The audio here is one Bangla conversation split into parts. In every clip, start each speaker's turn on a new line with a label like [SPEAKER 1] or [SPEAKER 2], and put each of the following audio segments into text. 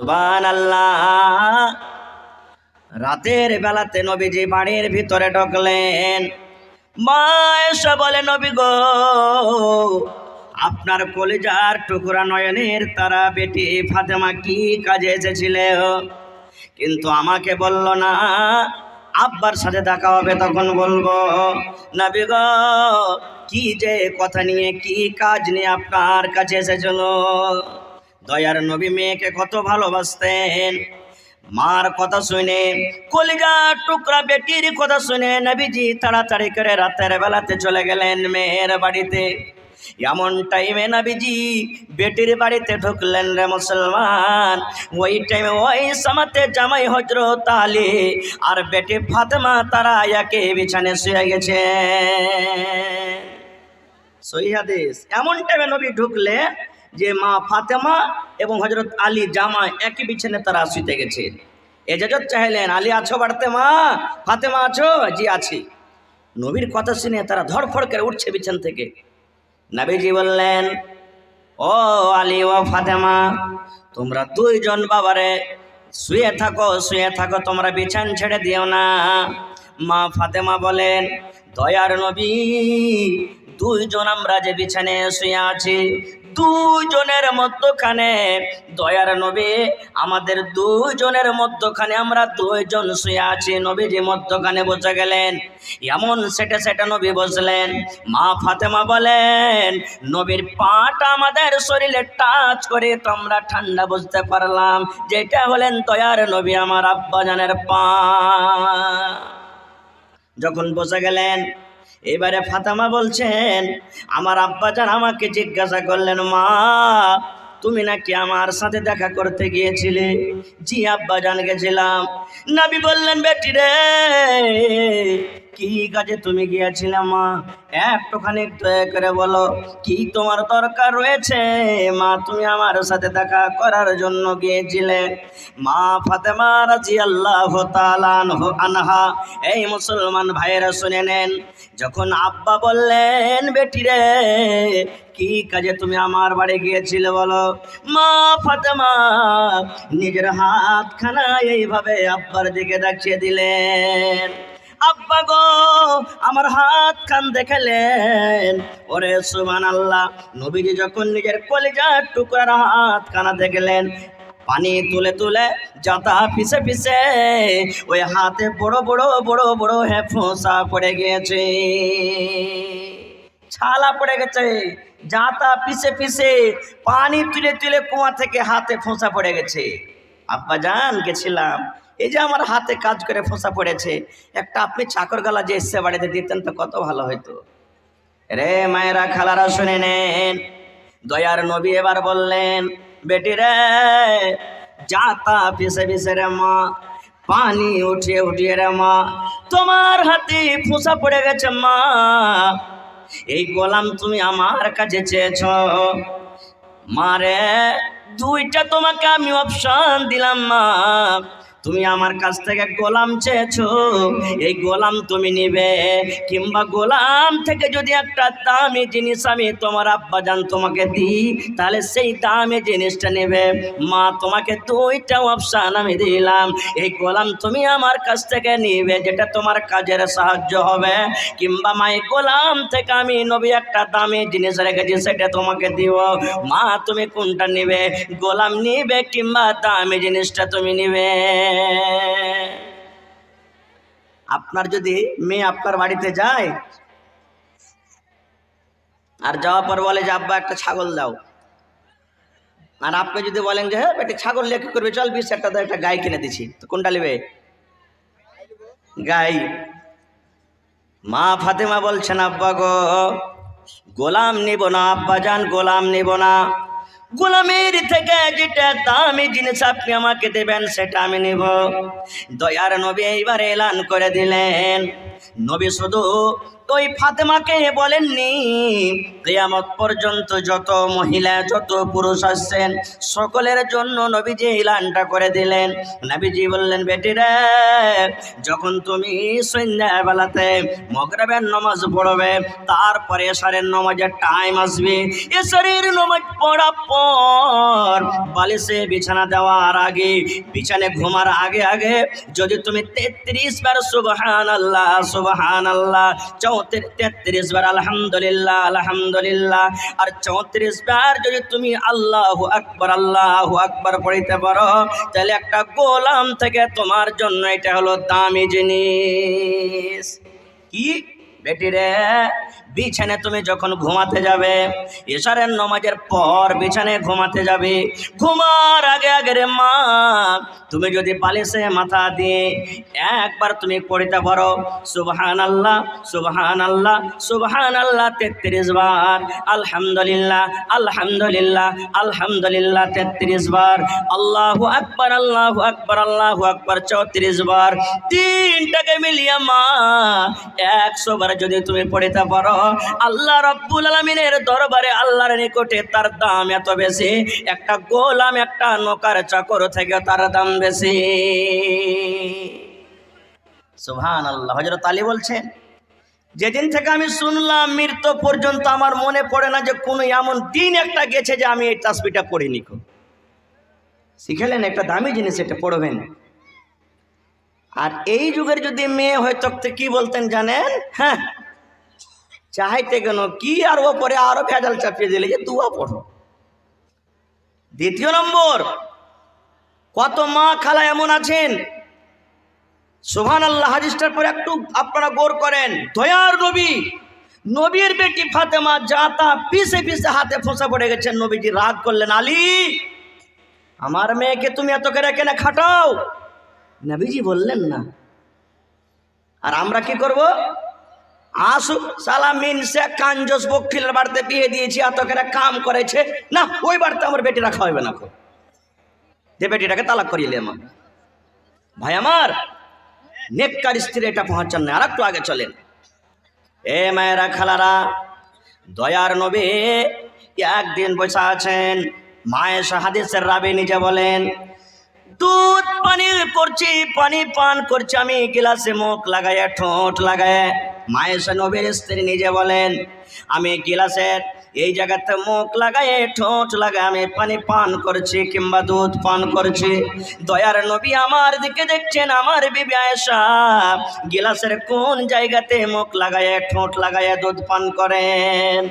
[SPEAKER 1] সুবহানাল্লাহ। রাতের বেলাতে নবীজি বাড়ির ভিতরে ঢুকলেন। মা এসে বলে, নবী গো, আপনার কলিজার টুকরা নয়নের তারা বেটি ফাতেমা কি কাজে এসেছিল, কিন্তু আমাকে বলল না। আব্বার সাথে দেখা হবে তখন বলবো। নবী গো, কি যে কথা নিয়ে, কি কাজ নিয়ে আপনার কাছে এসেছিল? দয়ার নবী মেয়েকে কত ভালোবাসতেন। মার কথা শুনে, কলিজার টুকরা বেটির কথা শুনে নবীজি তাড়াতাড়ি করে রাতের বেলাতে চলে গেলেন মেয়ের বাড়িতে। এমন টাইমে নবীজি বেটির বাড়িতে ঢুকলেন রে মুসলমান। ওই টাইমে ওই সামাতে জামাই হযরত আলী আর বেটি ফাতেমা তারা একে বিছানে শুয়ে গেছে। সহিহ হাদিস। এমন টাইমে নবী ঢুকলে যে মা ফাতেমা এবং হযরত আলী জামাই একই বিছানে তারা শুতে গেছে। এজাজত চাইলেন, আলী আছো বাড়িতে? মা ফাতেমা আছো? জি আছি। নবীর কথা শুনে তারা ধড়ফড় করে উঠছে বিছান থেকে। নবীজি বললেন, ও আলী ও ফাতেমা, তোমরা দুইজন বাবারে শুয়ে থাকো, তোমরা বিছান ছেড়ে দিও না। মা ফাতেমা বলেন, দয়ার নবী, দুইজন আমরা যে বিছানে শুয়ে আছি, দুইজনের মধ্যখানে দয়ার নবী, আমাদের দুইজনের মধ্যখানে আমরা দুইজন শুয়ে আছি। নবীজি মধ্যখানে বসে গেলেন। এমন সেটে সেটে নবী বসলেন। মা ফাতেমা বলেন, নবীর পাটা আমাদের শরীরে টাচ করে তো আমরা ঠান্ডা বুঝতে পারলাম যেটা হলেন দয়ার নবী আমার আব্বাজানের পা। যখন বসে গেলেন, এবারে ফাতেমা বলছেন, আমার আব্বাজান আমাকে জিজ্ঞাসা করলেন, মা তুমি নাকি আমার সাথে দেখা করতে গিয়েছিলে? জি আব্বাজান গেছিলাম। নবী বললেন, বেটি রে, কি কাজে তুমি গিয়েছিলে মা? একটুখানি দয়া করে বলো, কি তোমার দরকার রয়েছে? মা তুমি আমার সাথে দেখা করার জন্য গিয়েছিলে। মা ফাতেমা রাদিয়াল্লাহু তাআলা আনহা, এই মুসলমান ভাইয়েরা শুনে নেন, যখন আব্বা বললেন, বেটি রে, কি কাজে তুমি আমার বাড়ি গিয়েছিলে বলো? মা ফাতেমা নিজের হাতখানা এইভাবে আব্বার দিকে দেখিয়ে দিলেন। আব্বা গো, আমার হাত খান দেখালেন। ওরে সুবহানাল্লাহ। নবীজি যখন নিজের কলিজার টুকরার হাত খানা দেখলেন, পানি তুলে তুলে জাতা পিছে পিছে ওই হাতে বড় বড় বড় বড় ফোঁসা পড়ে গিয়েছে, ছালা পড়ে গেছে। জাতা পিছে পিছে পানি তুলে তুলে কুয়া থেকে হাতে ফোঁসা পড়ে গেছে। আব্বা জান গেছিলাম, এই যে আমার হাতে কাজ করে ফোঁসা পড়েছে, একটা আপনি চাকর গালা যে এসে বাড়িতে দিতেন তো কত ভালো হইতো। রে মায়েরা খালারা শুনে নেন, দয়ার নবী এবার বললেন, বেটি রে, জাতা পিছে পিছে রে মা, পানি উঠিয়ে উঠিয়ে রে মা, তোমার হাতে ফোঁসা পড়ে গেছে মা। এই গোলাম তুমি আমার কাছে চেয়েছ মারে, দুইটা তোমাকে আমি অপশন দিলাম মা। তুমি আমার কাছ থেকে গোলাম চেয়েছো, এই গোলাম তুমি নিবে, কিংবা গোলাম থেকে যদি একটা দামি জিনিস আমি তোমার আব্বাজান তোমাকে দিই, তাহলে সেই দামি জিনিসটা নেবে। মা তোমাকে দুইটা অপশন আমি দিলাম, এই গোলাম তুমি আমার কাছ থেকে নিবে যেটা তোমার কাজের সাহায্য হবে, কিংবা মা এই গোলাম থেকে আমি নবী একটা দামি জিনিস রেখেছি সেটা তোমাকে দিব। মা তুমি কোনটা নিবে? গোলাম নিবে কিংবা দামি জিনিসটা তুমি নিবে? আপনার যদি মেয়ে আপনার বাড়িতে যায় আর যাওয়ার পর বলে যে আব্বা একটা ছাগল দাও, আর আপনি যদি বলেন যে হ্যাঁ বেটি ছাগল নিয়ে কি করবে, চল 20,000 টাকা একটা গাই কিনে দিছি, তো কোনটা নেবে? গাই। মা ফাতেমা বলছেন, আব্বা গো, গোলাম নিব না আব্বা জান, গোলাম নিব না। গোলামের থেকে যেটা দামি জিনিস আপনি আমাকে দেবেন সেটা আমি নিব। দয়ার নবী এইবার এলান করে দিলেন, নবী শুধু ওই ফাতেমাকে বলেননি, কিয়ামত পর্যন্ত যত মহিলা যত পুরুষ আসছেন সকলের জন্য নবীজি এলানটা করে দিলেন। নবীজি বললেন, বেটিরা, যখন তুমি সন্ধ্যাবেলাতে মাগরিবের নামাজ পড়বে, তারপরে এশারের নামাজের টাইম আসবে, এশারের নামাজ পড়ার পর বালিশে বিছানা দেওয়ার আগে, বিছানায় ঘুমার আগে আগে যদি তুমি 33 বার সুবহানাল্লাহ সুবহানাল্লাহ, 33 বার আলহামদুলিল্লাহ আলহামদুলিল্লাহ, আর 34 বার যদি তুমি আল্লাহু আকবার পড়িতে পারো, তাহলে একটা গোলাম থেকে তোমার জন্য এটা হলো দামি জিনিস। কি বেটিরে, বিছানায় তুমি যখন ঘুমাতে যাবে, এশারের নামাজের পর বিছানায় ঘুমাতে যাবে, ঘুমার আগে আগে রে মা, তুমি যদি বালিশে মাথা দিয়ে একবার তুমি পড়িতে পারো সুবহানাল্লাহ সুবহানাল্লাহ সুবহানাল্লাহ 33 বার, আলহামদুলিল্লাহ আলহামদুলিল্লাহ আলহামদুলিল্লাহ 33 বার, আল্লাহু আকবার 34 বার, তিনটাকে মিলিয়ে মা 100 বার যদি তুমি পড়িতে পারো, আল্লাহ রাব্বুল আলামিনের দরবারে আল্লাহর নিকটে তার দাম এত বেশি, একটা গোলাম একটা নৌকার চাকর থেকে তার দাম বেশি। সুবহানাল্লাহ। হযরত আলী বলছেন, যেদিন থেকে আমি শুনলাম মৃত্যু পর্যন্ত আমার মনে পড়ে না যে কোনো এমন দিন একটা গেছে যে আমি এই তাসবিহটা পড়িনি। শিখালেন একটা দামি জিনিস, এটা পড়বেন। আর এই যুগের যদি মেয়ে হয় তখন কি বলতেন জানেন? হ্যাঁ, চাইতে কেন কি, আর ওপরে আরো ভেজাল চাপিয়ে দিলে যে দুয়া পড়ো। দ্বিতীয় নম্বর, কত মা খালা এমন আছেন, সুবহানাল্লাহ, হাদিসটার পর একটু আপনারা গৌর করেন, দয়ার নবী, নবীর বেটি ফাতেমা জাতা পিছে পিছে হাতে ফোঁসা পড়ে গেছেন। নবীজি রাগ করলেন, আলী, আমার মেয়েকে তুমি এত করে কেন খাটাও? নবীজি বললেন না। আর আমরা কি করব? আসুক সালামিন সে কাঞ্জস বকিলের বাড়িতে বিয়ে দিয়েছি, এত করে কাম করেছে, না ওই বাড়িতে আমার বেটিরা খাওয়াবে না, যে বেটিটাকে তালাক করিয়ে আমার। ভাই আমার, নেককার স্ত্রী এটা পৌঁছান না। আর একটু আগে চলেন। এ মায়েরা খালারা, দয়ার নবী একদিন বসে আছেন, মায়ের হাদিসের রাবি নিজে বলেন, দুধ পানি করছি, পানি পান করছি আমি গিলাসে মুখ লাগায় ঠোঁট লাগায়। মায়ের নবীর স্ত্রী নিজে বলেন, আমি গিলাসের এই জায়গাতে মুখ লাগায় ঠোঁট লাগায় আমি পানি পান করছি কিংবা দুধ পান করছি। দয়ার নবী আমার দিকে দেখছেন, আমার বিবি আয়েশা গিলাসের কোন জায়গাতে মুখ লাগায় ঠোঁট লাগায় দুধ পান করেন।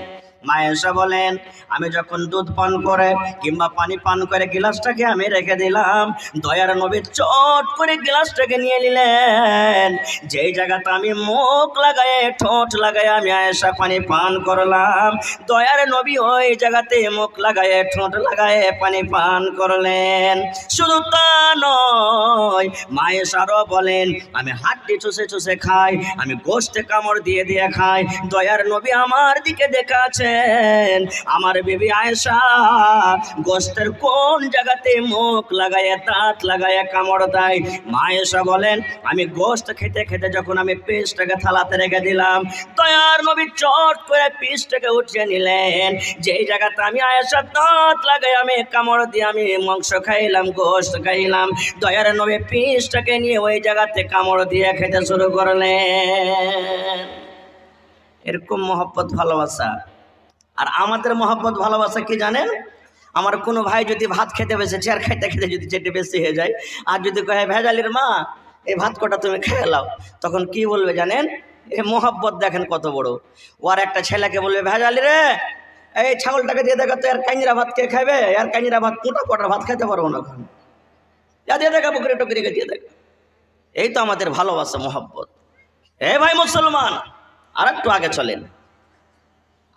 [SPEAKER 1] মায়েশা বলেন, আমি যখন দুধ পান করে কিংবা পানি পান করে গিলাসটাকে আমি রেখে দিলাম, দয়ার নবী চট করে গিলাসটাকে নিয়ে নিলেন। যেই জায়গাটা আমি মুখ লাগায় ঠোঁট লাগায় আমি আয়েশা পানি পান করলাম, দয়ার নবী ওই জায়গাতে মুখ লাগায় ঠোঁট লাগায় পানি পান করলেন। শুধু তা নয়, মায়েশারও বলেন, আমি হাড্ডি চুষে চুষে খাই, আমি গোশতে কামড় দিয়ে দিয়ে খাই। দয়ার নবী আমার দিকে দেখে আছে, আমার বিবি আয়েশা গোশতের কোন জায়গাতে মুখ লাগায় দাঁত লাগায় কামড় দেয়। মা আয়েশা বলেন, আমি গোশত খেতে খেতে যখন আমি পিসটাকে থালাতে রেখে দিলাম, দয়ার নবী চট করে পিসটাকে উঠিয়ে নিলেন। যেই জায়গাতে আমি আয়েশা দাঁত লাগাই আমি কামড় দিয়ে আমি মাংস খাইলাম, গোশত খাইলাম, দয়ার নবী পিসটাকে নিয়ে ওই জায়গাতে কামড় দিয়ে খেতে শুরু করলেন। এরকম মহব্বত ভালোবাসা। আর আমাদের মহব্বত ভালোবাসা কি জানেন? আমার কোনো ভাই যদি ভাত খেতে বসেছে আর খেতে খেতে যদি যেটা বেশি হয়ে যায়, আর যদি কহে ভেজালির মা এই ভাত কটা তুমি খেয়ে নাও, তখন কি বলবে জানেন? এই মহব্বত দেখেন কত বড়। ও আর একটা ছেলেকে বলবে, ভেজালি রে, এই ছাগলটাকে দিয়ে দেখা তো আর কাঞ্জিরা ভাত কে খাবে, আর কাঞ্জিরা ভাত মোটা কটার ভাত খেতে পারবো না, যা দিয়ে দেখা বকরি টকরিকে দিয়ে দেখা। এই তো আমাদের ভালোবাসা মহব্বত। এ ভাই মুসলমান, আর একটু আগে চলেন।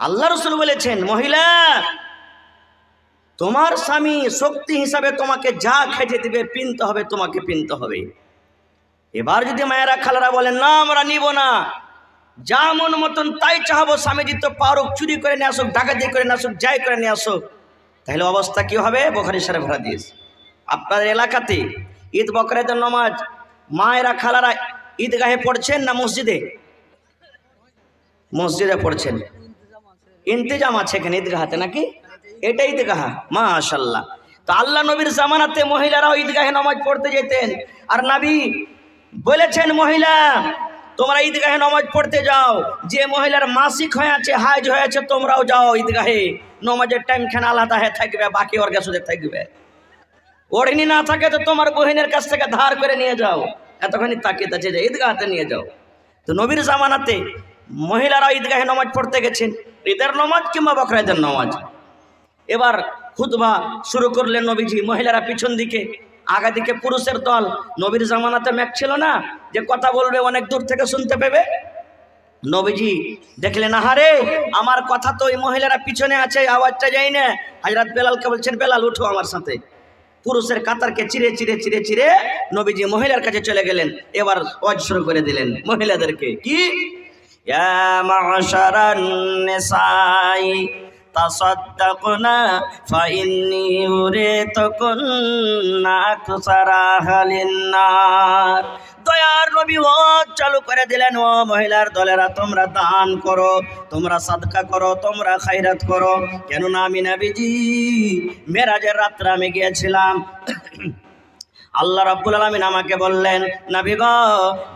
[SPEAKER 1] আল্লাহ রসুল বলেছেন, মহিলা, তোমার স্বামী শক্তি হিসাবে তোমাকে যা খেতে দিবে পিনতে হবে, তোমাকে পিনতে হবে। এবার যদি মায়েরা খালারা বলেন, না আমরা নিব না, যা মন মতন তাই চাহবো, স্বামীজি তো পারুক, চুরি করে নিয়ে আসুক, ডাকাতি করে নিয়ে আসুক, যাই করে নিয়ে আসুক, তাহলে অবস্থা কি হবে? বুখারী শরীফ হাদিস। আপনাদের এলাকাতে ঈদ বকরিদের নামাজ মায়েরা খালারা ঈদগাহে পড়ছেন না মসজিদে? মসজিদে পড়ছেন, ইন্তেজাম আছে এখানে ঈদগাহাতে নাকি? এটা ঈদগাহ, মাশাআল্লাহ। তো আল্লাহ নবীর জামানাতে মহিলারাও ঈদগাহে নামাজ পড়তে যেতেন। আর নবী বলেছেন, মহিলা তোমরা ঈদগাহে নামাজ পড়তে যাও। যে মহিলার মাসিক হয়ে আছে, হাইজ হয়ে আছে, তোমরাও যাও ঈদগাহে। নামাজের টাইম খানা আলাদা হয়ে থাকবে, বাকি অর্গাসুদে থাকবে। ওড়নি না থাকে তো তোমার বহিনের কাছ থেকে ধার করে নিয়ে যাও, এতখানি তাকিয়ে আছে যে ঈদগাহতে নিয়ে যাও। তো নবীর জামানাতে মহিলারা ঈদগাহে নামাজ পড়তে গেছেন, ঈদের নামাজ কিংবা বকরা নামাজ। এবার খুতবা শুরু করলেন নবীজি, মহিলারা পিছন দিকে, আগা দিকে পুরুষের দল। নবীর জামানাতে ম্যাক ছিল না যে কথা বলবে অনেক দূর থেকে শুনতে পেবে। নবীজি দেখলেন, আহারে আমার কথা তো ওই মহিলারা পিছনে আছে, আওয়াজটা যায় না। হযরত বেলালকে বলছেন, বেলাল উঠো আমার সাথে। পুরুষের কাতারকে চিরে চিরে চিরে চিরে নবীজি মহিলার কাছে চলে গেলেন। এবার ওয়াজ শুরু করে দিলেন মহিলাদেরকে, কি ইয়া মা'শারান নিসাই তাসাদ্দাকনা ফাইন্নী উরিতুকুন্না আকসারা আহলিন নার। দয়ার নবী ওয়াজ চালু করে দিলেন, ও মহিলার দলেরা, তোমরা দান করো, তোমরা সাদকা করো, তোমরা খায়রাত করো। কেননা আমি নবীজি মেরাজের রাত্রে আমি গিয়েছিলাম। আল্লাহ রাব্বুল আলামিন আমাকে বললেন, নবী গো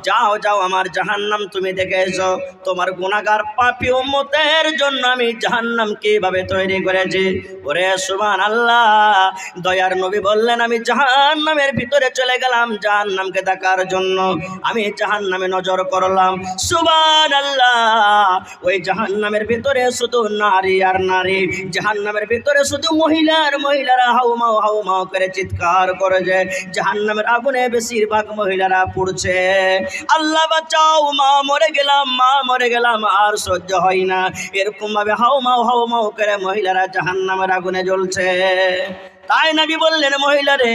[SPEAKER 1] যাও যাও আমার জাহান্নাম তুমি দেখে এসো। তোমার গুনাহগার পাপী উম্মতের জন্য আমি জাহান্নাম কিভাবে তৈরি করেছি। ওরে সুবহানাল্লাহ। দয়ার নবী বললেন, আমি জাহান্নামের ভিতরে চলে গেলাম জাহান্নামকে দেখার জন্য। আমি জাহান্নামে নজর করলাম, সুবহানাল্লাহ। ওই জাহান্নামের ভিতরে শুধু নারী আর নারী, জাহান্নামের ভিতরে শুধু মহিলারা হাউমাউ হাউমাউ করে চিৎকার করে যে জাহান্নামের আগুনে বেশিরভাগ মহিলারা পড়ছে। আল্লাহ বাঁচাও, মা মরে গেলাম, আর সহ্য হয় না। এরকম ভাবে হাউমাউ করে মহিলারা জাহান্নামের আগুনে জ্বলছে। তাই নবী বললেন, মহিলারে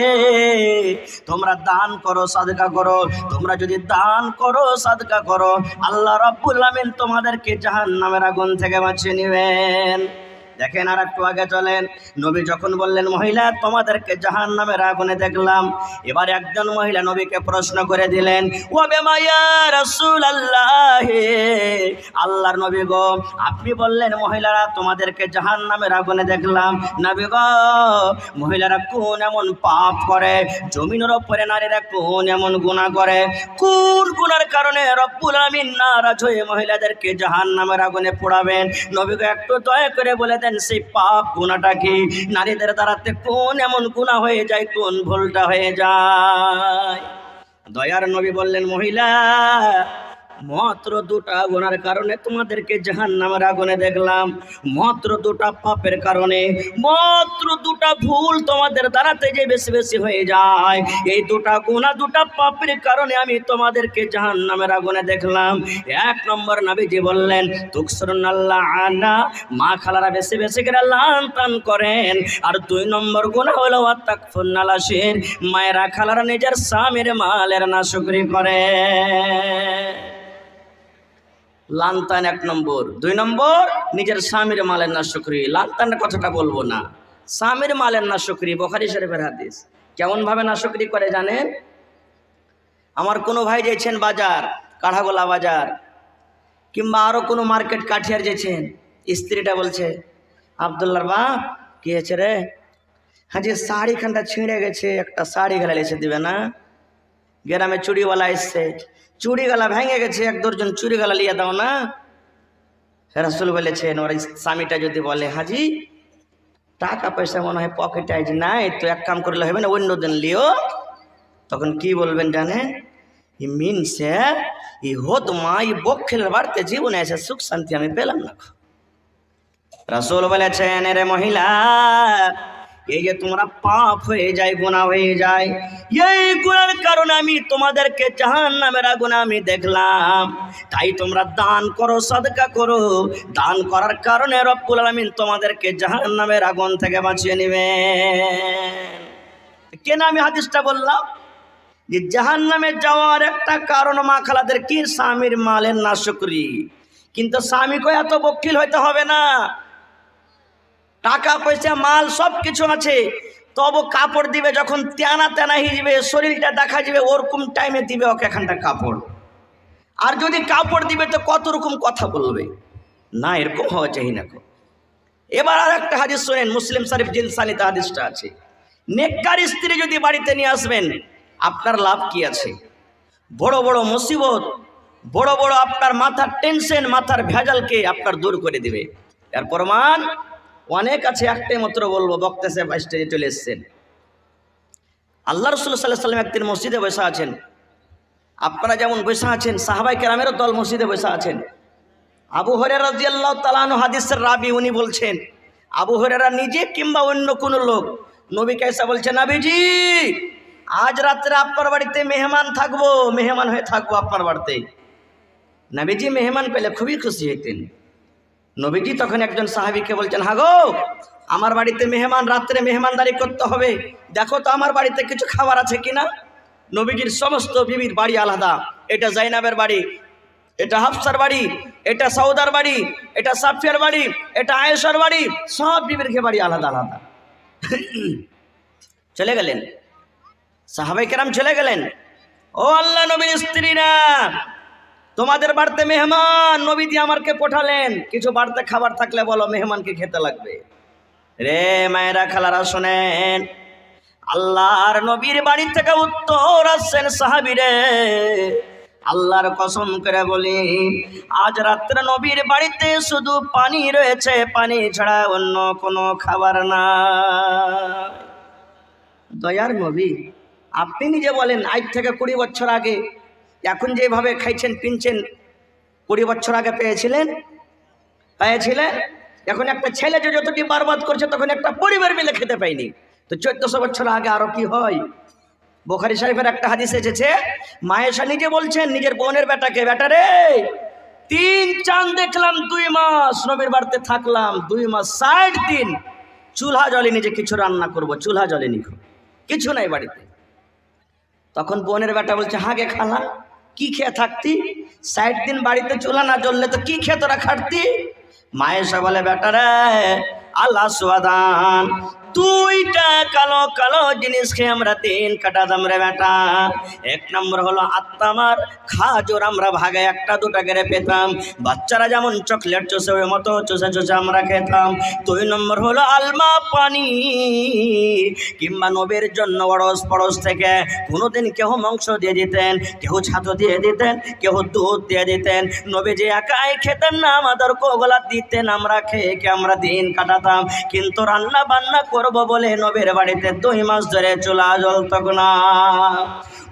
[SPEAKER 1] তোমরা দান করো, সাদকা করো। তোমরা যদি দান করো, সাদকা করো, আল্লাহ রাব্বুল আলামিন তোমাদেরকে জাহান্নামের আগুন থেকে বাঁচিয়ে নেবেন। দেখেন, আর একটু আগে চলেন। নবী যখন বললেন, মহিলা তোমাদেরকে জাহান্নামের আগুনে দেখলাম, এবার একজন মহিলা নবীকে প্রশ্ন করে দিলেন, ওয়া বিমা ইয়া রাসূলুল্লাহ, আল্লাহর নবী গো আপনি বললেন মহিলারা তোমাদেরকে জাহান্নামের আগুনে দেখলাম। নবী গো মহিলারা কোন এমন পাপ করে, জমিনের উপরে নারীরা কোন এমন গুনাহ করে, কোন গুনার কারণে রব্বুল আলামিন নারাজ হয়ে মহিলাদেরকে জাহান্নামের আগুনে পোড়াবেন? নবী গো একটু দয়া করে বলে দেন সেই পাপ গুনাহটা কি, নারীদের দ্বারাতে কোন এমন গুনাহ হয়ে যায়, কোন ভুলটা হয়ে যায়? দয়ার নবী বললেন, মহিলা মাত্র দুটা গুনার কারণে তোমাদেরকে জাহান্নামের আগুনে দেখলাম, মাত্র দুটা পাপের কারণে, মাত্র দুটা ভুল তোমাদের দ্বারাতে যে বেশি বেশি হয়ে যায়, এই দুটা গুনাহ দুটা পাপের কারণে আমি তোমাদেরকে জাহান্নামের আগুনে দেখলাম। এক নম্বর নবীজি বললেন, তুকসিরুনাল্লাহ আনা, মা খালারা বেশি বেশি করে লান টান করেন। আর দুই নম্বর গুনাহ হলো ওয়াতাকফুরনাল আশির, মায়েরা খালারা নিজের স্বামীর মালের নাশুকরি করে। লানতান এক নম্বর, দুই নম্বর নিজের স্বামীর মালের নাশুকরি। লানতানের কথাটা বলবো না, স্বামীর মালের নাশুকরি, বুখারী শরীফের হাদিস। কেমন ভাবে নাশুকরি করে জানেন? আমার কোনো ভাই যেছেন বাজার, কাঠাগোলা বাজার কিংবা আরো কোনো মার্কেট কাঠিয়ার যেছেন, স্ত্রীটা বলছে, আব্দুল্লাহর বাপ কি হয়েছে রে? হ্যাঁ যে শাড়িখানটা ছিঁড়ে গেছে, একটা শাড়ি গেলা এসে দিবে না? গ্রামে চুড়িওয়ালা এসছে, চুড়ি গালা ভেঙে গেছে, এক দর্জন চুড়ি গালা লিয়ে দাও না। রাসূল বলেছেন, ওর স্বামীটা যদি বলে, হাজি টাকা পয়সা মনে হয় পকেটে আজ নাই, তো এক কাম করলে হবে না, অন্য দিন লিও। তখন কি বলবেন জানেন? ই মিনছে ই হত মা, ই বক্ষের বাড়তে জীবনে এসে সুখ শান্তি আমি পেলাম না। রাসূল বলেছেন, রে মহিলা, এই যে তোমরা পাপ হয়ে যায়, গুনাহ হয়ে যায়, এই গুনার কারণে আমি তোমাদেরকে জাহান্নামের আগুনে আমি দেখলাম। তাই তোমরা দান করো, সাদকা করো। দান করার কারণে রব্বুল আলামিন তোমাদেরকে জাহান্নামের আগুন থেকে বাঁচিয়ে নেবেন। কেন আমি হাদিসটা বললাম? যে জাহান্নামে যাওয়ার একটা কারণ মা খালাদের কি, স্বামীর মালের নাশুকরি। কিন্তু স্বামীকে এত বকিল হইতে হবে না, টাকা পয়সা মাল সব কিছু আছে, তবু কাপড় দিবে যখন তেনা তেনা হিজবে, শরীরটা দেখা যাবে, ওরকম টাইমে দিবে ওকে এখানটা কাপড়। আর যদি কাপড় দিবে তো কত রকম কথা বলবে। না, এরকম হওয়া চাই না। এবার আর একটা হাদিস শোনেন, মুসলিম শরীফ জিলসানিতে হাদিসটা আছে। নেককার স্ত্রী যদি বাড়িতে নিয়ে আসবেন, আপনার লাভ কি আছে? বড় বড় মুসিবত, বড় বড় আপনার মাথার টেনশন, মাথার ভেজালকে আপনার দূর করে দিবে। এর প্রমাণ অনেক আছে, একটাই মাত্র বলবো, বক্তা সাহেব স্টেজে চলে এসছেন। আল্লাহ রাসূল সাল্লাল্লাহু আলাইহি ওয়াসাল্লাম একদিন মসজিদে বসে আছেন। আপনারা যেমন বসে আছেন, সাহাবায়ে কেরামেরও দল মসজিদে বসে আছেন। আবু হুরায়রা রাদিয়াল্লাহু তাআলা আনহু হাদিসের রাবি, উনি বলছেন, আবু হুরায়রা নিজে কিংবা অন্য কোনো লোক নবীকে এসে বলছে, নবীজি আজ রাত্রে আপনার বাড়িতে মেহমান থাকবো, মেহমান হয়ে থাকবো আপনার বাড়িতে। নবীজি মেহমান পেলে খুবই খুশি হইতেন। নবীজি তখন একজন সাহাবীকে বলছেন, হ্যাঁ গো, আমার বাড়িতে মেহমান, রাত্রে মেহমানদারি করতে হবে, দেখো তো আমার বাড়িতে কিছু খাবার আছে কিনা। নবীজির সমস্ত বিবির বাড়ি আলাদা। এটা জাইনাবের বাড়ি, এটা হাফসার বাড়ি, এটা সৌদার বাড়ি, এটা সাফিয়ার বাড়ি, এটা আয়েশার বাড়ি, সব বিবির বাড়ি আলাদা আলাদা। চলে গেলেন সাহাবায়ে কেরাম, চলে গেলেন। ও আল্লাহ নবীর স্ত্রীরা, তোমাদের বাড়িতে মেহমান, নবীজি আমাকে পাঠালেন, কিছু বাড়িতে খাবার থাকলে বলো, মেহমানকে খেতে লাগবে। রে মায়েরা খালারা শোনেন, আল্লাহর নবীর বাড়ি থেকে উত্তর আসছেন সাহাবীরে, আল্লাহর কসম করে বলি, আজ রাত্রে নবীর বাড়িতে শুধু পানি রয়েছে, পানি ছাড়া অন্য কোনো খাবার না। দয়ার নবী, আপনি নিজে বলেন, আজ থেকে 20 বছর আগে এখন যেভাবে খাইছেন পিনছেন, 20 বছর আগে পেয়েছিলেন? এখন একটা ছেলে যে যতটি বরবাদ করছে, তখন একটা পরিবার মিলে খেতে পাইনি, তো 1400 বছর আগে আরো কি হয়? বুখারী শরীফের একটা হাদিস এসেছে, মায়েশা নিজে বলছেন নিজের বোনের বেটাকে, বেটা রে 3 চাঁদ দেখলাম 2 মাস, নবীর বাড়িতে থাকলাম 2 মাস 60 দিন, চুলহা জ্বলেনি যে কিছু রান্না করব, চুলহা জ্বলেনি, কিছু নাই বাড়িতে। তখন বোনের বেটা বলছে, হাগে খালা কি খেয়ে থাকতি, 60 দিন বাড়িতে চুলা না জ্বললে তো কি খেয়ে তোরা খাটতি? মায়েশা বলে, বেটা রে আল্লাহ সুবহান, 2টা কালো কালো জিনিস খেয়ে আমরা দিন কাটাতাম রে বেটা। 1 নম্বর হলো আত্মামার খাজুর, আমরা ভাগে 1টা 2টা করে পেতাম, বাচ্চারা যেমন চকলেট চষে ওই মতো চষে চষে আমরা খেতাম। 2 নম্বর হলো আলমা পানি, কিংবা নবীর জন্য অড়স পড়স থেকে কোনোদিন কেউ মাংস দিয়ে দিতেন, কেউ ছাতু দিয়ে দিতেন, কেউ দুধ দিয়ে দিতেন। নবী যে একাই খেতেন না, আমাদের কোগলা দিতেন, আমরা খেয়ে আমরা দিন কাটাতাম। কিন্তু রান্না বান্না করব বলে নবীর বাড়িতে 2 মাস ধরে চুলা জ্বলত না।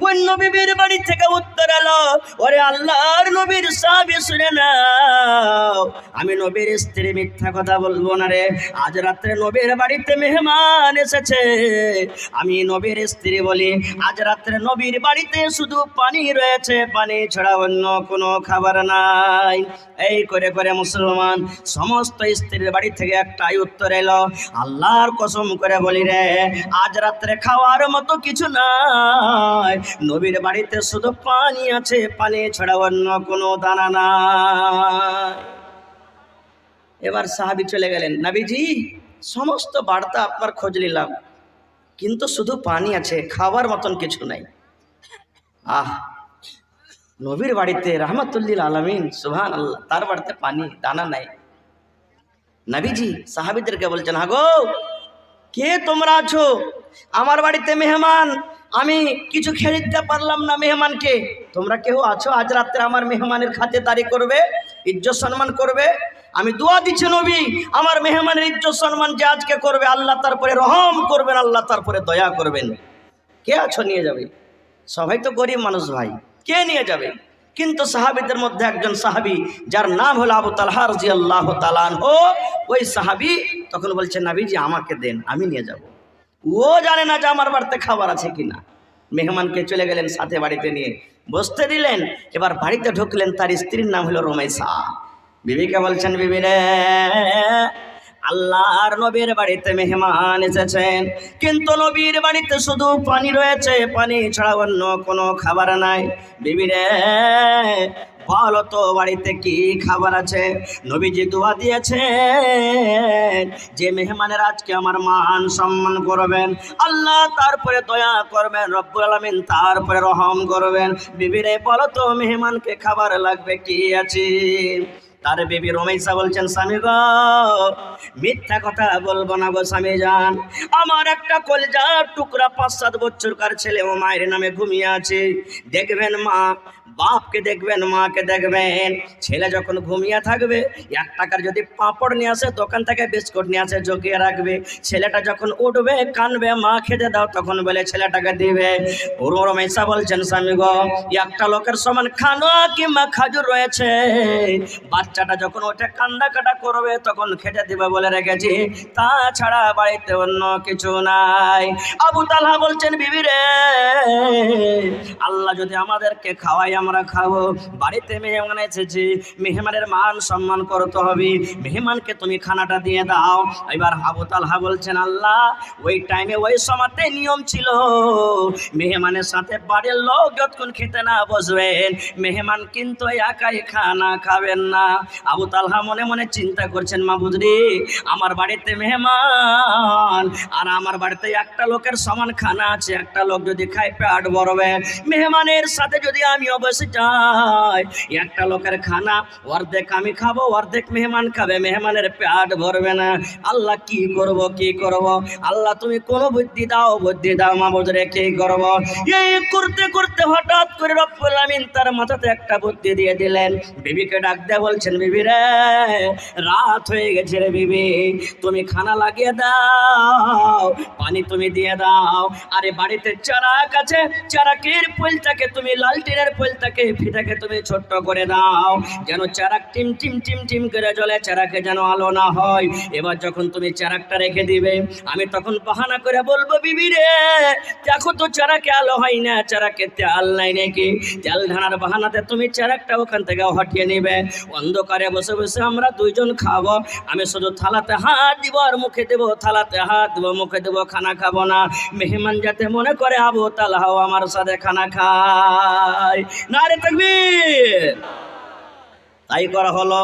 [SPEAKER 1] ওই নবীর বাড়ি থেকে উত্তর এলো, ওরে আল্লাহর নবীর সাহাবী শুনে নাও, আমি নবীর স্ত্রী মিথ্যা কথা বলবো না রে, আজ রাত্রে নবীর বাড়িতে মেহমান এসেছে। আমি নবীর স্ত্রী বলি, আজ রাত্রে নবীর বাড়িতে শুধু পানি রয়েছে, পানি ছাড়া অন্য কোনো খাবার নাই। এই করে করে মুসলমান সমস্ত স্ত্রীর বাড়ি থেকে একটাই উত্তর এলো, আল্লাহর কসম করে বলি রে, আজ রাত্রে খাওয়ার মতো কিছু নাই, নবীর বাড়িতে শুধু পানি আছে, পানি ছাড়া অন্য কোনো দানা নাই। এবার সাহাবী চলে গেলেন, নবীজি সমস্ত বার্তা আপনার খোঁজ নিলাম, কিন্তু শুধু পানি আছে, খাবার মতন কিছু নাই। নবীর বাড়িতে রাহমাতুল্লিল আলামিন সুবহানাল্লাহ, তার বাড়িতে পানি দানা নাই। নবীজি সাহাবীদেরকে বলছেন, হাগো কে তোমরা আছো? আমার বাড়িতে মেহমান, আমি কিছু খেয়ে দিতে পারলাম না মেহমানকে, তোমরা কেউ আছো আজ রাত্রে আমার মেহমানের খাতিরদারি করবে, ইজ্জত সম্মান করবে? আমি দোয়া দিচ্ছি নবী, আমার মেহমানের ইজ্জত সম্মান যে আজকে করবে, আল্লাহ তারপরে রহম করবেন, আল্লাহ তারপরে দয়া করবেন। কে আছো নিয়ে যাবে? সবাই তো গরিব মানুষ ভাই, কে নিয়ে যাবে? কিন্তু সাহাবীদের মধ্যে একজন সাহাবী, যার নাম হলো আবু তালহা রাদিয়াল্লাহু তাআলা আনহু, ওই সাহাবী তখন বলছে, নবীজি আমাকে দেন, আমি নিয়ে যাব। ও জানে না যে আমার বাড়িতে খাবার আছে কিনা। মেহমানকে চলে গেলেন সাথে বাড়িতে নিয়ে বসতে দিলেন। এবার বাড়িতে ঢুকলেন, তার স্ত্রীর নাম হলো রুমাইসা। বিবিকে বলছেন, বিবি রে, আল্লাহর নবীর বাড়িতে মেহমান এসেছেন, কিন্তু নবীর বাড়িতে শুধু পানি রয়েছে, পানি ছাড়া অন্য কোনো খাবার নাই। বিবি রে বলো তো বাড়িতে কি খাবার আছে? নবীজি দোয়া দিয়েছেন যে মেহমানের আজকে আমার মান সম্মান করবেন, আল্লাহ তারপরে দয়া করবেন, রব্বুল আলামিন তারপরে রহম করবেন। বিবি রে বলো তো মেহমানকে খাবার লাগবে কি আছে? তার বিবি রুমাইসা বলছেন, স্বামী গো মিথ্যা কথা বলবো না গো স্বামী জান, আমার একটা কলিজার টুকরা 5-7 বছরকার ছেলে ও মায়ের নামে ঘুমিয়ে আছে। দেখবেন মা বাপকে দেখবেন, মাকে দেখবেন, ছেলে যখন ঘুমিয়ে থাকবে 1 টাকার যদি পাঁপড় নিয়ে আসে দোকান থেকে, বিস্কুট নিয়ে আসে জকিয়ে রাখবে। ছেলেটা যখন উঠবে কানবে, মা খেতে দাও, তখন বলে ছেলেটাকে দিবে। রমেশা বলছেন, স্বামী গো একটা লোকের সমান খানো কিংবা খাজুর রয়েছে, বাচ্চাটা যখন ওঠে কান্না কাটা করবে তখন খেতে দিবে বলে রেখেছি, তাছাড়া বাড়িতে অন্য কিছু নাই। আবু তালহা বলছেন, বিবি রে আল্লাহ যদি আমাদেরকে খাওয়াই আমরা খাবো, বাড়িতে মেহমান এসেছি, মেহমানের মান সম্মান করতে হবে, মেহমানকে তুমি খানাটা দিয়ে দাও। এবার আবু তালহা বলছেন, আল্লাহ ওই টাইমে ওই সময়তে নিয়ম ছিল মেহমানের সাথে বাড়ির লোক যতক্ষণ খেতে না বসবেন মেহমান কিন্তু একাই খানা খাবেন না। আবু তালহা মনে মনে চিন্তা করছেন, মাবুদ রে আমার বাড়িতে মেহমান আর আমার বাড়িতে একটা লোকের সমান খানা আছে, একটা লোক যদি খায় পেট ভরবে, মেহমানের সাথে যদি আমি অবশ্যই যাই একটা লোকের খানা অর্ধেক আমি খাবো অর্ধেক মেহমান খাবে, মেহমানের পেট ভরবে না। আল্লাহ কি করব কি করব, আল্লাহ তুমি কোন বুদ্ধি দাও, বুদ্ধি দাও মাবুদ রে কি করব। এই করতে করতে হঠাৎ করে রব্বুল আমিন তার মাথাতে একটা বুদ্ধি দিয়ে দিলেন। বিবিকে ডাক দিয়ে বলছেন, বিবি রে রাত হয়ে গেছে রে বিবি, তুমি খানা লাগিয়ে দাও, পানি তুমি দিয়ে দাও, আরে বাড়িতে চারাক আছে, চারাকের পোলটাকে তুমি লালটিনের পোলটাকে ফিটাকে তুমি ছোট্ট করে দাও, যেন চারাক টিম টিম টিম টিম করে জ্বলে, চারাকে যেন আলো না হয়। এবার যখন তুমি চারাকটা রেখে দিবে আমি তখন বাহানা করে বলবো, বিবি রে দেখো তো চারাকে আলো হয় না, চারাকে তেল নাই নাকি, তেল ঢানার বাহানাতে তুমি চারাকটা ওখান থেকে হটিয়ে নিবে, অন্ধকারে বসে বসে আমরা দুইজন খাবো, আমি শুধু থালাতে হাত দিব আর মুখে দেবো, থালাতে হাত দেবো মুখে দেবো, খানা খাবো না। মেহমান যাতে মনে করে আবু তালহাও আমার সাথে খানা খায়। নারে তাকবীর। তাই করা হলো,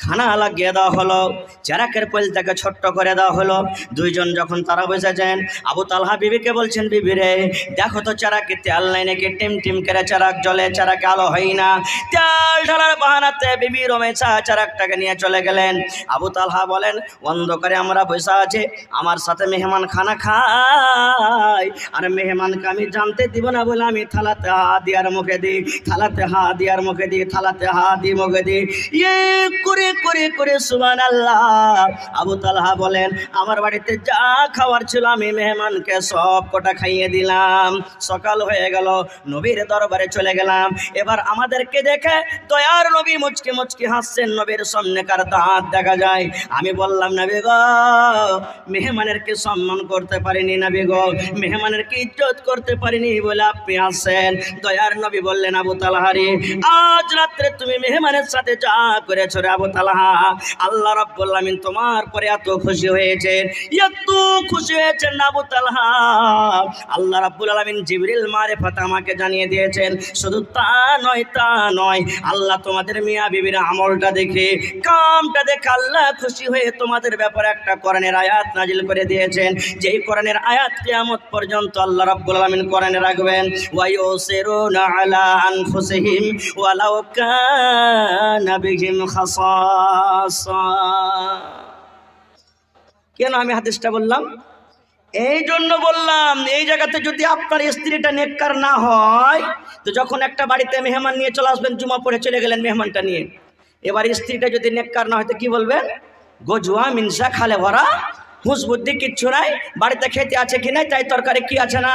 [SPEAKER 1] খানা লাগিয়ে দেওয়া হলো, চারাকের পোলটাকে ছোট্ট করে দেওয়া হলো। দুইজন যখন তারা বসেছেন আবু তালহা বিবিকে বলছেন, বিবি রে দেখো তো চারাকে তেল নাই নাকি, টিম টিম করে চারাক জ্বলে, চারাকে আলো হয় না। তেল ঢালার বাহানাতে বিবি রমেশা চারাকটাকে নিয়ে চলে গেলেন। আবু তালহা বলেন, অন্ধকারে আমরা বসে আছি, আমার সাথে মেহমান খানা খায় আর মেহমানকে আমি জানতে দিব না বলে আমি থালাতে হাত দিয়ার মুখে দিই, থালাতে হাত দিয়ার মুখে দিই, থালাতে হাত দিয়ে মুখে দিই, করে করে করে সুবহানাল্লাহ। আবু তালহা বলেন, আমার বাড়িতে যা খাবার ছিল আমি মেহমানকে সব কটা খাইয়ে দিলাম। সকাল হয়ে গেল, নবীর দরবারে চলে গেলাম। এবার আমাদেরকে দেখে দয়ার নবী মুচকি মুচকি হাসছেন, নবীর সামনেকার দাঁত দেখা যায়। আমি বললাম, নবী গো মেহমানের কি সম্মান করতে পারিনি, নবী গো মেহমানের কি ইজ্জত করতে পারিনি বলে আপনি হাসছেন। দয়ার নবী বললেন, আবু তালহা রে আজ রাত্রে তুমি মেহমানের সাথে যা করেছো রে আবু তালহা, আল্লাহ রাব্বুল আমিন তোমার পরে এত খুশি হয়েছেন, এত খুশি হয়েছেন আবু তালহা, আল্লাহ রাব্বুল আমিন জিবরিল মারিফাত আমাকে জানিয়ে দিয়েছেন। শুধু তা নয়, আল্লাহ তোমাদের মিয়া বিবির আমলটা দেখে, কামটা দেখে আল্লাহ খুশি হয়ে তোমাদের ব্যাপারে একটা কোরআনের আয়াত নাজিল করে দিয়েছেন, যেই কোরআনের আয়াত কিয়ামত পর্যন্ত আল্লাহ রাব্বুল আমিন কোরআনে রাখবেন। ওয়া ইউসিরুনা আলা আনফুসিহিম ওয়ালাউ কানা বিহিম খাসাসা। কেন আমি হাদিসটা বললাম? এই জন্য বললাম, এই জায়গাতে যদি আপনার স্ত্রীটা নেককার না হয়, তো যখন একটা বাড়িতে মেহমান নিয়ে চলে আসবেন, জুমা পড়ে চলে গেলেন মেহমানটা নিয়ে, এবার স্ত্রীটা যদি নেককার না হয় তো কি বলবেন? গজুয়া মিনসা খালে ভরা, হুঁশ বুদ্ধি কিচ্ছু নাই, বাড়িতে খেতে আছে কি নাই, তাই তরকারি কি আছে না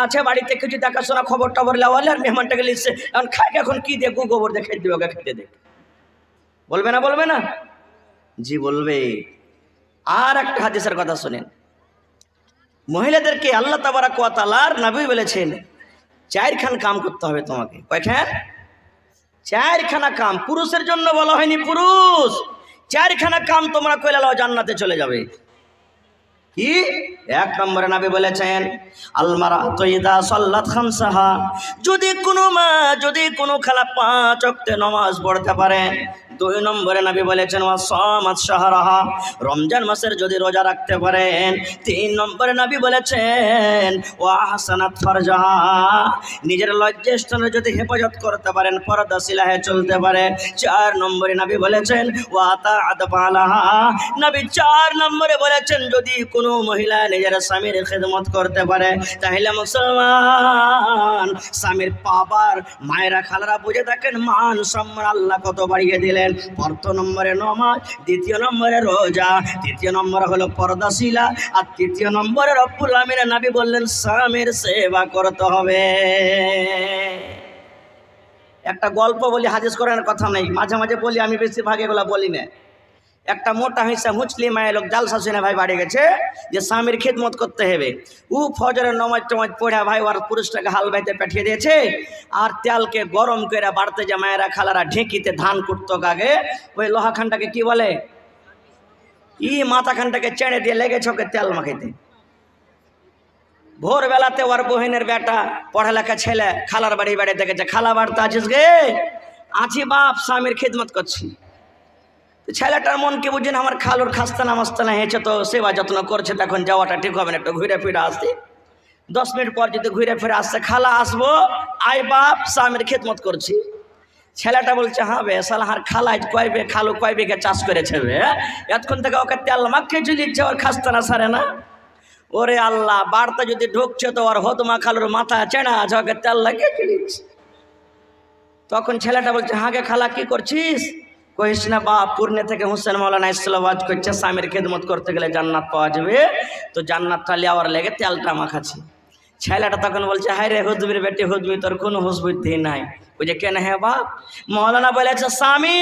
[SPEAKER 1] আছে, বাড়িতে কিছু দেখাশোনা খবর টবর লেওয়ালে আর মেহমানটাকে লিখছে, এখন খায় এখন কি দিয়ে গোবর দিয়ে খেতে দেবে, খেতে দেখ, বলবে না? বলবে না? জি বলবে। আর একটা হাদিসের কথা শুনেন, মহিলাদেরকে আল্লাহ তাবারাক ওয়া তাআলার নবী বলেছেন 4খান কাম করতে হবে তোমাকে। কয়খান? 4খানা কাম। পুরুষের জন্য বলা হয়নি, পুরুষ 4খানা কাম তোমরা কইলে আল্লাহ জান্নাতে চলে যাবে। কি? 1 নম্বরে নবী বলেছেন, আল মারাতু ইযা সাল্লাত খামসাহা, যদি কোনো মা যদি কোনো খালা 5 ওয়াক্ত নামাজ পড়তে পারে, 2 নম্বরে নবী বলেছেন ওয়াসামাত শাহরাহা, রমজান মাসের যদি রোজা রাখতে পারেন। 3 নম্বরে নবী বলেছেন ওয়া আহসানাত ফারজাহা, নিজের লজ্জাস্থানে যদি হেফাজত করতে পারেন, পর্দাশীলা হয়ে চলতে পারে। 4 নম্বরে নবী বলেছেন ওয়া তাআত বালাহা, নবী 4 নম্বরে বলেছেন যদি কোনো মহিলা নিজের স্বামীর খেদমত করতে পারে তাহলে মুসলমান স্বামীর পাবার মায়েরা খালারা বুঝে থাকেন মান সম্মান আল্লাহ কত বাড়িয়ে দিলেন। 1 নম্বরে নামাজ, 2 নম্বরে রোজা, 3 নম্বরে হলো পর্দাশীলা, আর 3 নম্বরে রব্বুল আমিনের নবী বললেন স্বামীর সেবা করতে হবে। একটা গল্প বলি, হাদিস কোরআনের কথা নেই, মাঝে মাঝে বলি, আমি বেশিরভাগ এগুলো বলি না। একটা মোটা হিসা মুচলি মায়ের লোক জালসা শুনে ভাই বাড়ি গেছে যে স্বামীর খিদমত করতে হবে। ফজরের নমাজ টমাজ পড়া ভাই ওর পুরুষটাকে হাল বাইতে পাঠিয়ে দিয়েছে, আর তেলকে গরম করে বাড়তে যে মায়েরা খালারা ঢেঁকিতে ধান কুটতো আগে, ওই লোহাখানটাকে কি বলে, মাথাখানটাকে চেড়ে দিয়ে লেগেছে ওকে তেল মাখাইতে। ভোরবেলাতে ওর বহিনের বেটা পড়ালেখা ছেলে খালার বাড়ি বেড়াতে গেছে, খালা বাড়তে আছিস গে? আছি বাপ, স্বামীর খিদমত করছি। ছেলেটার মন কি বুঝেন, আমার খালুর খাস্তানা মাস্তানা হয়েছে তো সেবা যত্ন করছে, তখন যাওয়াটা ঠিক হবে না, একটু ঘুরে ফিরে আসতে। 10 মিনিট পর যদি ঘুরে ফিরে আসছে, খালা আসবো, আয় বাপ স্বামীর খিদমত করছি। ছেলেটা বলছে হ্যাঁ বে সালাহার খালাই কয়বে খালু কয় বিঘা চাষ করেছে বে, এতক্ষণ থেকে ওকে তেল মাখিয়ে চলিচ্ছে, ওর খাস্তানা সারে না। ওরে আল্লাহ, বার্তা যদি ঢুকছে তো ওর হতমা খালুর মাথা চেনা আছে, ওকে তেল লাগিয়ে চলিচ্ছে। তখন ছেলেটা বলছে হ্যাঁ গে খালা কি করছিস? কহিস না বাপ, পূর্ণে থেকে হুসেন মৌলানা ইসলাম ওয়াজ করছে স্বামীর খেদমত করতে গেলে জান্নাত পাওয়া যাবে, তো জান্নাতটা লেওয়ার লেগে তেলটা মাখাচ্ছি। ছেলেটা তখন বলছে হায় রে হুজবির বেটি হুজবি, তোর কোনো হুঁশ বুদ্ধি নাই। বুঝে কেন হ্যাঁ বাপ? মৌলানা বলেছে স্বামী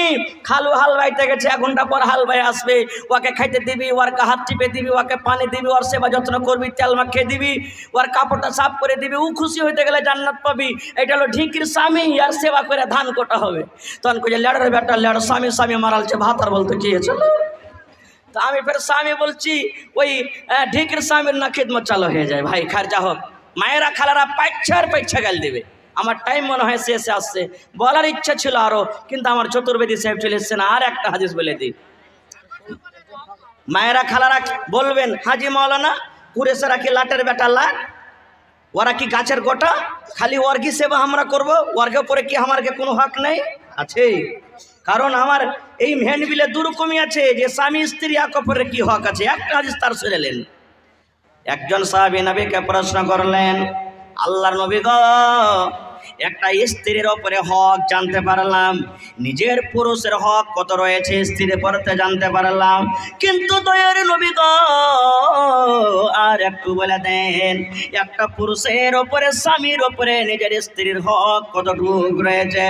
[SPEAKER 1] খালু হাল বাইতে গেছে, 1 ঘন্টা পর হাল বাই আসবে, ওকে খাইতে দিবি, ওর হাত টিপে দিবি, ওকে পানি দিবি, ওর সেবা যত্ন করবি, তেল মাখিয়ে দিবি, ওর কাপড়টা সাফ করে দিবি, ও খুশি হইতে গেলে জান্নাত পাবি। এটা হলো ঢিকির স্বামী, আর সেবা করে ধান কোটা হবে। তখন কইছে লেড়ার বেটা লেড়, স্বামী স্বামী মারালছে ভাত আর বলতে কি হয়েছিল। তো আমি ফের স্বামী বলছি ওই ঢিকির স্বামীর না খিদমত চালু হয়ে যায়। ভাই খারজা হোক, মায়েরা খালারা পাইচ্ছা গাল দেবে। আমার টাইম মনে হয় শেষে আসছে, বলার ইচ্ছা ছিল আরো, কিন্তু আমার চতুর্বেদী সাহেব চলে এসছে না। আর একটা হাদিস বলে দিই, মায়েরা খালারা বলবেন হাজি মৌলানা কুরেশারা কি লাটের বেটা লাট, ওরা কি গাছের গোটা, খালি ওর কি সেবা আমরা করবো, ওরকে পরে কি আমার কোনো হক নেই? আছে, কারণ আমার এই মেহনবিলে দুরকমই আছে যে স্বামী স্ত্রী একপরের কি হক আছে। একটা হাদিস তার শুনেলেন, একজন সাহাবী নবীকে প্রশ্ন করলেন আল্লাহর নবী গো, একটা স্ত্রীর ওপরে হক জানতে পারলাম, নিজের পুরুষের হক কত রয়েছে স্ত্রীর পরতে জানতে পারলাম, কিন্তু দয়ার নবী গো আর একটু বলে দেন একটা পুরুষের ওপরে স্বামীর ওপরে নিজের স্ত্রীর হক কতটুকু রয়েছে।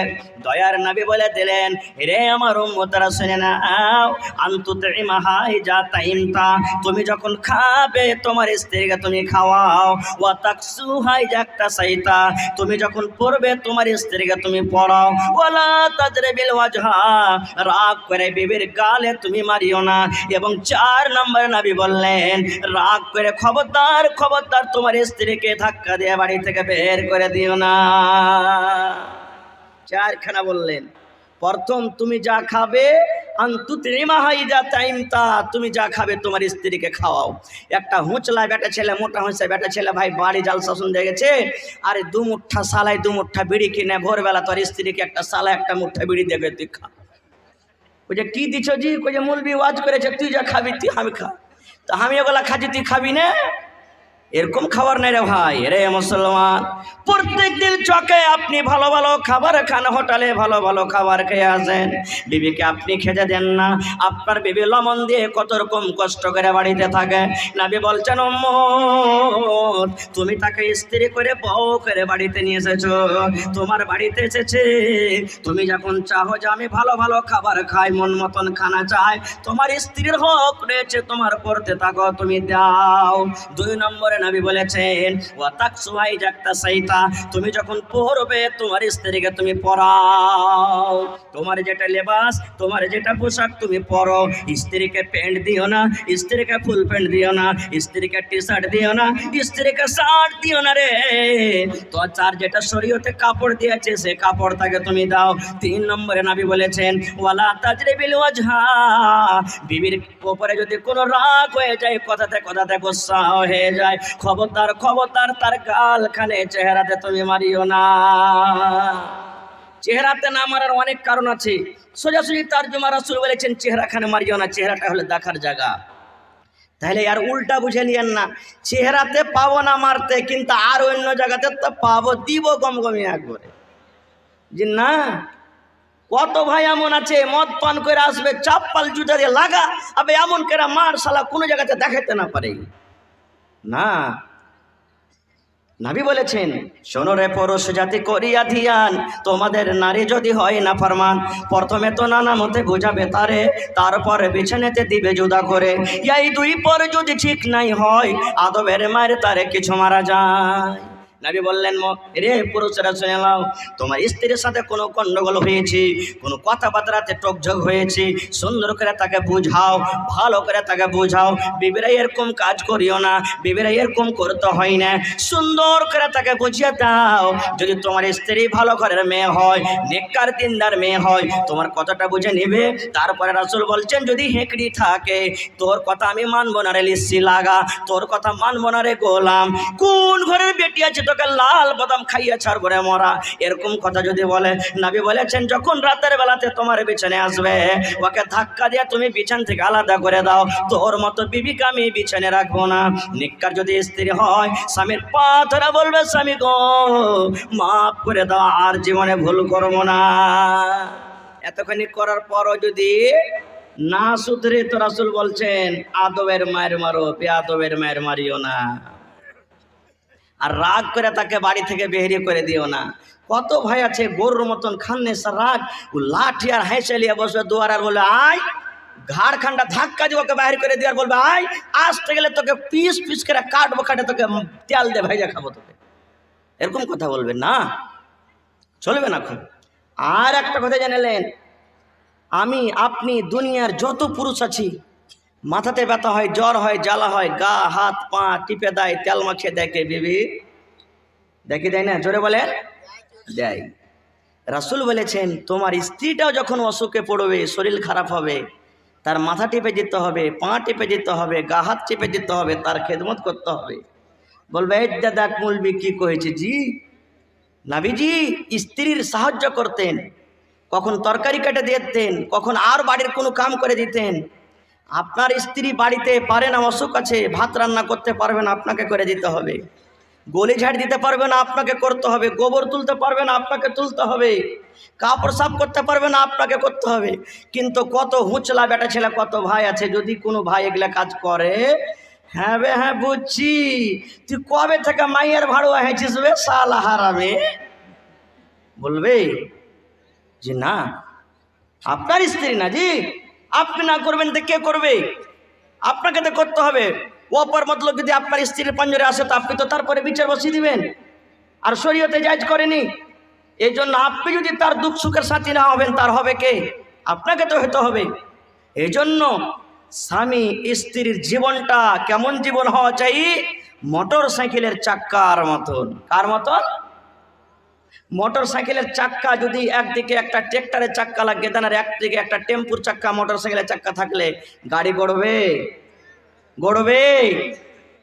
[SPEAKER 1] দয়ার নবী বলে দিলেন রে আমার উম্মতরা শুনে নাও, আনতুতিমাহা ইজা তাইমতা, তুমি যখন খাবে তোমার স্ত্রীকে তুমি খাওয়াও, ওয়া তাকসুহা ইজা তাসাইতা, তুমি যখন পড়বে তোমার স্ত্রীকে তুমি পড়াও, ওয়ালা তাজরিবিল ওয়াজহা, রাগ করে বিবির গালে তুমি মারিও না। এবং 4 নম্বর নবী বললেন রাগ করে খবরদার খবরদার তোমার স্ত্রীকে ধাক্কা দিয়ে বাড়ি থেকে বের করে দিও না। 4খানা বললেন। প্রথম, তুমি যা খাবে তুমি যা খাবে তোমার স্ত্রীকে খাওয়াও। একটা হুঁচলা বেটা ছেলে, মোটা হুঁচা বেটা ছেলে ভাই বাড়ি জালসা শুনতে গেছে, আরে 2 মুঠা সালাই 2 মুঠা বিড়ি কিনে ভোরবেলা তোর স্ত্রীকে একটা সালা একটা মুঠা বিড়ি দেবে, তুই খা। ওই যে কি দিচ্ছ জি, ওই যে মুলবি ওয়াজ করেছে তুই যা খাবি তুই আমি খা, তো আমি ওগুলা খাচ্ছি তুই খাবি না, এরকম খাবার নাই রে ভাই। রে মুসলমান, প্রত্যেক দিন চকে আপনি ভালো ভালো খাবার খান, হোটেলে ভালো ভালো খাবার খেয়ে আসেন, বিবিকে আপনি খেতে দেন না। আপনার বিবি লবণ দিয়ে কত রকম কষ্ট করে বাড়িতে থাকে, নবী বলছেন উম্মত তুমি তাকে স্ত্রী করে বউ করে বাড়িতে নিয়ে এসেছো, তোমার বাড়িতে এসেছে, তুমি যখন চাহো যে আমি ভালো ভালো খাবার খাই, মন মতন খানা চাই, তোমার স্ত্রীর হক রয়েছে, তোমার করতে থাকো, তুমি দাও। 2 নম্বরে নবী বলেছেন ওয়া তাকসুহাই জাক্তা সাইতা, তুমি যখন পরবে তোমার স্ত্রীকে তুমি পরাও, তোমার যেটা লেবাস, তোমার যেটা পোশাক তুমি পরো। স্ত্রীকে প্যান্ট দিও না, স্ত্রীকে ফুল প্যান্ট দিও না, স্ত্রীকে টি শার্ট দিও না, স্ত্রীকে শার্ট দিও না রে। তো চার যেটা শরীয়তে কাপড় দিয়েছে সে কাপড়টাকে তুমি দাও। 3 নম্বরে নবী বলেছেন ওয়ালা তাজরিবিল ওয়াজহা, বিবির উপরে যদি কোনো রাগ হয়ে যায়, কথাতে কথাতে গুসা হয়ে যায়, খবরদার খবরদার তার গালখানে চেহারাতে তুমি মারিও না। চেহারাতে না মারার অনেক কারণ আছে, সোজাসুজি তারজমা রাসূল বলেছেন চেহারাখানে মারিও না, চেহারাটা হলো দেখার জায়গা। তাহলে আর উল্টা বুঝে নিয়েন না, চেহারাতে পাবো না মারতে, কিন্তু আর অন্য জায়গাতে তো পাবো, দিব গমগমি একবারে। জি না, কত ভাই এমন আছে মদ পান করে আসবে, চাপ্পাল জুতা দিয়ে লাগা, আবে এমন করে মার শালা কোনো জায়গাতে দেখাতে না পারে না। নবী বলেছেন শোনো রে পুরুষ জাতি করিয়া ধিয়ান, তোমাদের নারী যদি হয় না ফরমান, প্রথমে তো নানা মতে বুঝাবে তারে, তারপরে বিছানাতে দিবে জুদা করে। এই দুই পরে যদি ঠিক নাই হয়, আদবের মায়ের তারে কিছু মারা যায়। নবী বললেন রে পুরুষরা শুনে নাও, তোমার স্ত্রীর সাথে কোনো গন্ডগোল হয়েছে, কোনো কথাবার্তাতে টকঝক হয়েছে, সুন্দর করে তাকে বুঝাও, ভালো করে তাকে বুঝাও। বিবিরা এরকম কাজ করিও না, বিবিরা এরকম করতে হয় না, সুন্দর করে তাকে বুঝিয়ে দাও। যদি তোমার স্ত্রী ভালো ঘরের মেয়ে হয়, নেককার দিনদার মেয়ে হয়, তোমার কথাটা বুঝে নেবে। তারপরে রাসূল বলছেন যদি হেঁকড়ি থাকে, তোর কথা আমি মানবো না রে লিসি লাগা, তোর কথা মানবো না রে গোলাম, কোন ঘরের বেটি আছে তোকে লাল বাদাম খাইয়া ছাড়বো রে মরা, এরকম কথা যদি বলে, নবী বলেছেন যখন রাতের বেলাতে তোমার বিছানে আসবে, ওকে ধাক্কা দিয়ে তুমি বিছান থেকে আলাদা করে দাও, তোর মতো বিবিকে আমি বিছানে রাখবো না। নিকার যদি স্ত্রী হয়, স্বামীর পা ধরে বলবে স্বামী গো মাফ করে দাও, আর জীবনে ভুল করবো না। এতখানি করার পরও যদি না শুধরে, তো রাসূল বলছেন আদবের মায়ের মারো, বেয়াদবের মায়ের মারিও না। আর রাগ করে তাকে বাড়ি থেকে বেরিয়ে করে দিও না। কত ভাই আছে গরুর মতন খান্নে রাগ, ও লাঠি আর হাঁচালিয়া বসবে দুয়ার, আর বলে আয়, ঘাড় খান্ডা ধাক্কা দিয়ে ওকে বাহির করে দিয়ে আর বলবে আয়, আসতে গেলে তোকে পিস পিস করে কাটবো, কাটে তোকে তেল দিয়ে ভাইজা খাবো তোকে, এরকম কথা বলবেন না, চলবে না। খুব আর একটা কথা জানালেন, আমি আপনি দুনিয়ার যত পুরুষ আছি, মাথাতে ব্যথা হয়, জ্বর হয়, জ্বালা হয়, গা হাত পা টিপে দেয়, তেল মাখিয়ে দেয় কে? বিবি দেখি দেয় না? জোরে বলেন দেয়। রাসূল বলেছেন তোমার স্ত্রীটাও যখন অসুখে পড়বে, শরীর খারাপ হবে, তার মাথা টিপে দিতে হবে, পা টিপে দিতে হবে, গা হাত টিপে দিতে হবে, তার খেদমত করতে হবে। বলবে এই দাদা মৌলবি কি কয়েছে? জি নবীজি স্ত্রীর সাহায্য করতেন, কখন তরকারি কেটে দিতেন, কখন আর বাড়ির কোনো কাম করে দিতেন। আপনার স্ত্রী বাড়িতে পারে না, অসুখ আছে, ভাত রান্না করতে পারবে না, আপনাকে করে দিতে হবে। গলি ঝাড় দিতে পারবে না, আপনাকে করতে হবে। গোবর তুলতে পারবে না, আপনাকে তুলতে হবে। কাপড় সাফ করতে পারবে না, আপনাকে করতে হবে। কিন্তু কত হুঁচলা বেটা ছেলে, কত ভাই আছে, যদি কোনো ভাই এগুলা কাজ করে, হ্যাঁ বে হ্যাঁ বুঝছি, তুই কবে থেকে মাইয়ের ভাড়ুয়া হয়েছিস বে শালা হারামে, বলবে যে না আপনার স্ত্রী না, জি আপনি না করবেন তো কে করবে? আপনাকে তো করতে হবে। অপর মতলব যদি আপনার স্ত্রীর পাঞ্জরে আসে, তো আপনি তো তারপরে বিচার বসিয়ে দিবেন, আর শরীয়তে জায়েজ করেনি। এই জন্য আপনি যদি তার দুঃখ সুখের সাথী না হবেন, তার হবে কে? আপনাকে তো হতে হবে। এই জন্য স্বামী স্ত্রীর জীবনটা কেমন জীবন হওয়া চাই? মোটর সাইকেলের চাক্কার মতন। কার মতন? মোটর সাইকেলের চাক্কা যদি একদিকে একটা ট্রেক্টরের চাক্কা লাগিয়ে দেন, আর একদিকে একটা টেম্পুর চাক্কা, মোটর সাইকেলের চাক্কা থাকলে গাড়ি গড়বে? গড়বে?